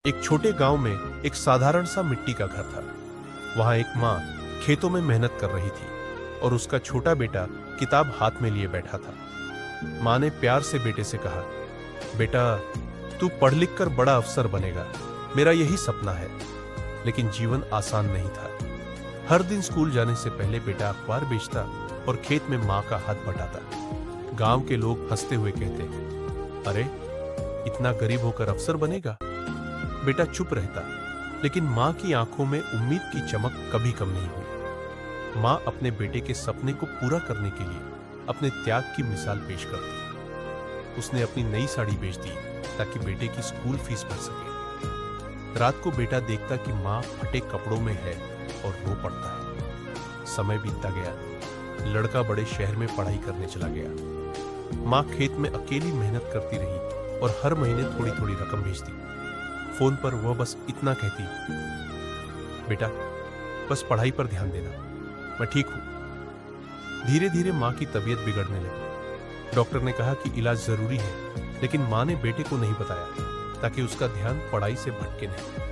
एक छोटे गांव में एक साधारण सा मिट्टी का घर था। वहां एक माँ खेतों में मेहनत कर रही थी और उसका छोटा बेटा किताब हाथ में लिए बैठा था। माँ ने प्यार से बेटे से कहा, बेटा तू पढ़ लिख कर बड़ा अफसर बनेगा, मेरा यही सपना है। लेकिन जीवन आसान नहीं था। हर दिन स्कूल जाने से पहले बेटा अखबार बेचता और खेत में माँ का हाथ बटाता। गांव के लोग हंसते हुए कहते, अरे इतना गरीब होकर अफसर बनेगा। बेटा चुप रहता, लेकिन मां की आंखों में उम्मीद की चमक कभी कम नहीं हुई। मां अपने बेटे के सपने को पूरा करने के लिए अपने त्याग की मिसाल पेश करती। उसने अपनी नई साड़ी बेच दी ताकि बेटे की स्कूल फीस भर सके। रात को बेटा देखता कि मां फटे कपड़ों में है और रो पड़ता है। समय बीतता गया। लड़का बड़े शहर में पढ़ाई करने चला गया। मां खेत में अकेली मेहनत करती रही और हर महीने थोड़ी थोड़ी रकम भेजती। फोन पर वह बस इतना कहती, बेटा बस पढ़ाई पर ध्यान देना, मैं ठीक हूं। धीरे धीरे मां की तबीयत बिगड़ने लगी। डॉक्टर ने कहा कि इलाज जरूरी है, लेकिन मां ने बेटे को नहीं बताया ताकि उसका ध्यान पढ़ाई से भटके नहीं।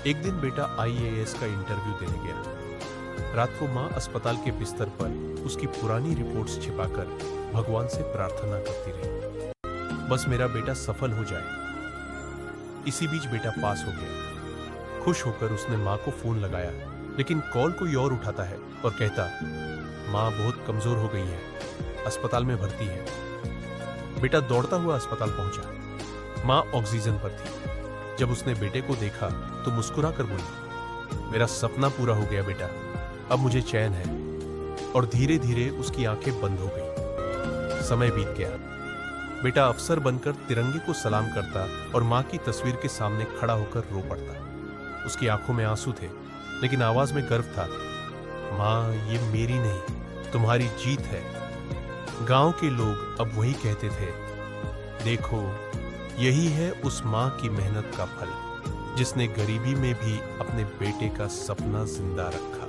एक दिन बेटा IAS का इंटरव्यू देने गया। रात को मां अस्पताल के बिस्तर पर उसकी पुरानी रिपोर्ट्स छिपाकर भगवान से प्रार्थना करती रही, बस मेरा बेटा सफल हो जाए। इसी बीच बेटा पास हो गया। खुश होकर उसने मां को फोन लगाया, लेकिन कॉल कोई और उठाता है और कहता, मां बहुत कमजोर हो गई है, अस्पताल में भर्ती है। बेटा दौड़ता हुआ अस्पताल पहुंचा। मां ऑक्सीजन पर थी। जब उसने बेटे को देखा तो मुस्कुरा कर बोली, मेरा सपना पूरा हो गया बेटा, अब मुझे चैन है। और धीरे धीरे उसकी आंखें बंद हो गई। समय बीत गया। बेटा अफसर बनकर तिरंगे को सलाम करता और मां की तस्वीर के सामने खड़ा होकर रो पड़ता। उसकी आंखों में आंसू थे, लेकिन आवाज में गर्व था, मां ये मेरी नहीं, तुम्हारी जीत है। गांव के लोग अब वही कहते थे, देखो यही है उस मां की मेहनत का फल, जिसने गरीबी में भी अपने बेटे का सपना जिंदा रखा।